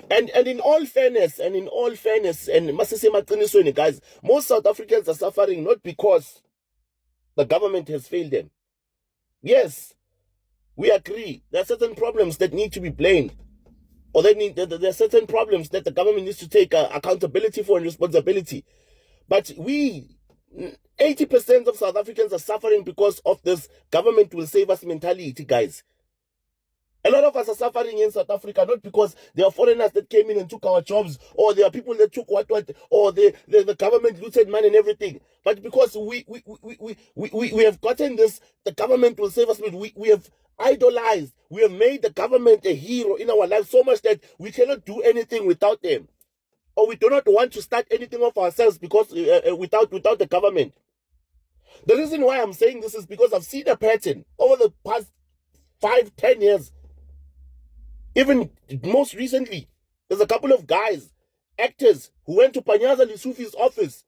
And in all fairness, and masise maqinisweni, guys, most South Africans are suffering not because the government has failed them. Yes, we agree. There are certain problems that need to be blamed, or there are certain problems that the government needs to take accountability for and responsibility. But 80% of South Africans are suffering because of this government will save us mentality, guys. A lot of us are suffering in South Africa not because there are foreigners that came in and took our jobs, or there are people that took what, or the government looted money and everything, but because we have gotten this, the government will save us. We have idolized, we have made the government a hero in our lives so much that we cannot do anything without them, or we do not want to start anything of ourselves because without the government. The reason why I'm saying this is because I've seen a pattern over the past 5-10 years. Even most recently, there's a couple of guys, actors, who went to Panyaza Lesufi's office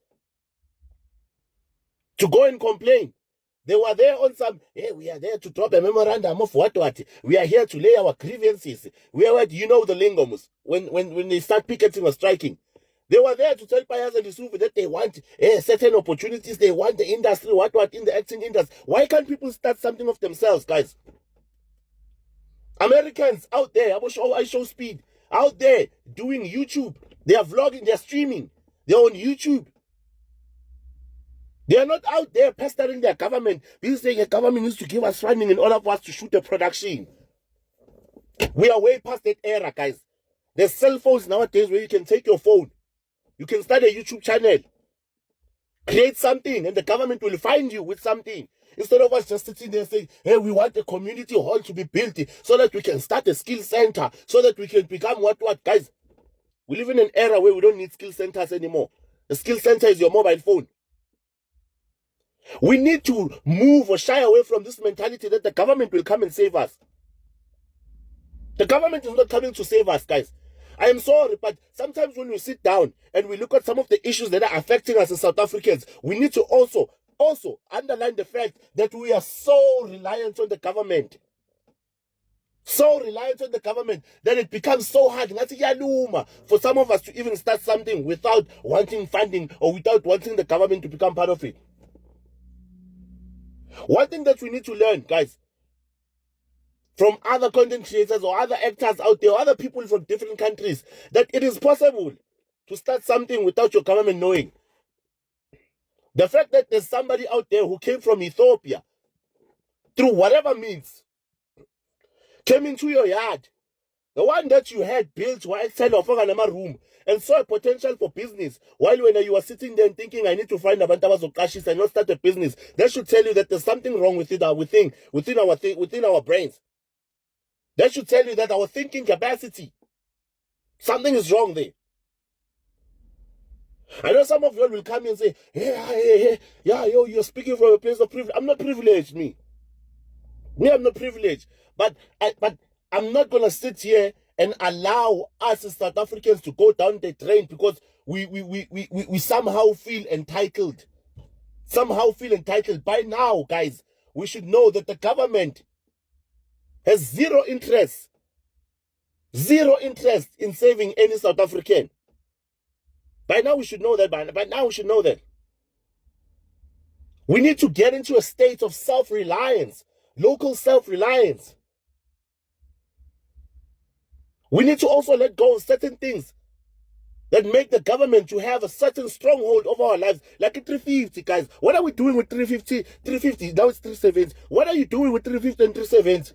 to go and complain. They were there on some, hey, we are there to drop a memorandum of what. We are here to lay our grievances. We are, you know, the lingos, when they start picketing or striking. They were there to tell Panyaza Lesufi that they want certain opportunities, they want the industry, what in the acting industry. Why can't people start something of themselves, guys? Americans out there, I show speed, out there doing YouTube. They are vlogging, they are streaming. They're on YouTube. They are not out there pestering their government. Because the government needs to give us funding in order for us to shoot a production. We are way past that era, guys. There's cell phones nowadays where you can take your phone. You can start a YouTube channel. Create something and the government will find you with something. Instead of us just sitting there saying, hey, we want a community hall to be built so that we can start a skill center, so that we can become what. Guys, we live in an era where we don't need skill centers anymore. The skill center is your mobile phone. We need to move or shy away from this mentality that the government will come and save us. The government is not coming to save us, guys. I am sorry, but sometimes when we sit down and we look at some of the issues that are affecting us as South Africans, we need to also underline the fact that we are so reliant on the government. So reliant on the government that it becomes so hard for some of us to even start something without wanting funding or without wanting the government to become part of it. One thing that we need to learn, guys, from other content creators or other actors out there, or other people from different countries, that it is possible to start something without your government knowing. The fact that there's somebody out there who came from Ethiopia, through whatever means, came into your yard, the one that you had built outside of a room, and saw a potential for business, while when you were sitting there and thinking, I need to find Abantabas or Kashis and not start a business, that should tell you that there's something wrong within our brains. That should tell you that our thinking capacity, something is wrong there. I know some of you will come and say, you're speaking from a place of privilege. I'm not privileged, me. I'm not privileged. But I'm not going to sit here and allow us as South Africans to go down the drain because we somehow feel entitled. By now, guys, we should know that the government has zero interest in saving any South African. By now we should know that. We need to get into a state of self-reliance, local self-reliance. We need to also let go of certain things that make the government to have a certain stronghold over our lives, like a 350, guys. What are we doing with 350? 350, now it's 370. What are you doing with 350 and 370?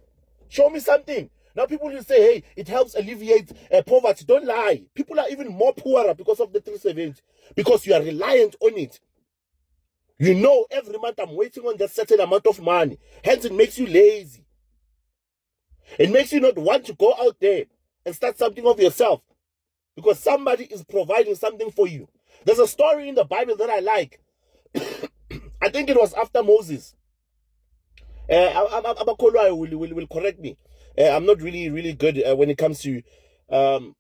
Show me something. Now people will say, hey, it helps alleviate poverty. Don't lie. People are even more poorer because of the 370, because you are reliant on it. You know every month I'm waiting on that certain amount of money. Hence it makes you lazy. It makes you not want to go out there and start something of yourself, because somebody is providing something for you. There's a story in the Bible that I like. I think it was after Moses. Abakolwa will correct me. I'm not really good when it comes to the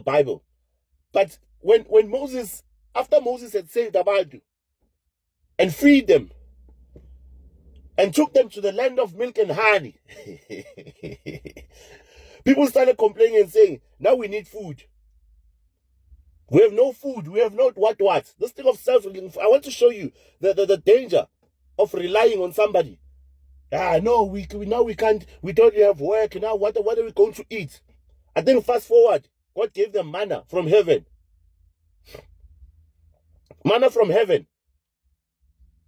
Bible. But when Moses, after Moses had saved Abantu and freed them and took them to the land of milk and honey, People started complaining and saying, now we need food. We have no food. We have not what. This thing of self. I want to show you the danger of relying on somebody. No, we can't. We don't have work now. What are we going to eat? I think fast forward, God gave them manna from heaven. Manna from heaven.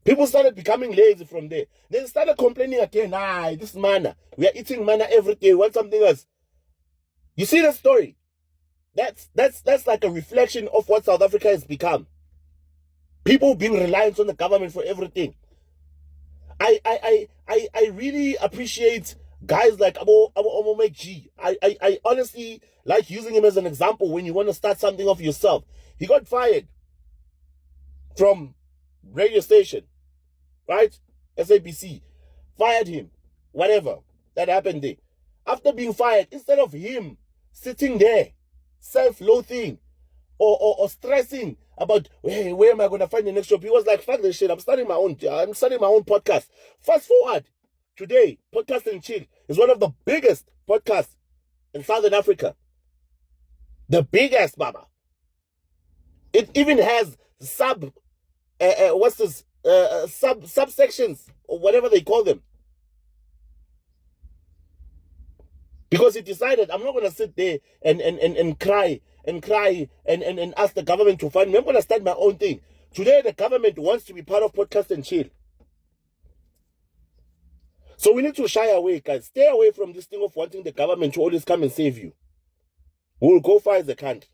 People started becoming lazy from there. They started complaining again. This manna. We are eating manna every day. We want something else. You see the story? That's like a reflection of what South Africa has become. People being reliant on the government for everything. I really appreciate guys like Abo G. I honestly like using him as an example when you want to start something off yourself. He got fired from radio station, right? SABC fired him. Whatever that happened there. After being fired, instead of him sitting there, self-loathing or stressing about, hey, where am I going to find the next job? He was like, fuck this shit. I'm starting my own podcast. Fast forward today, Podcast and Chill is one of the biggest podcasts in Southern Africa. The biggest, Baba. It even has subsections or whatever they call them. Because he decided, I'm not going to sit there and cry and ask the government to fund me. I'm going to start my own thing. Today, the government wants to be part of Podcast and Chill. So we need to shy away, guys. Stay away from this thing of wanting the government to always come and save you. We'll go far as the country.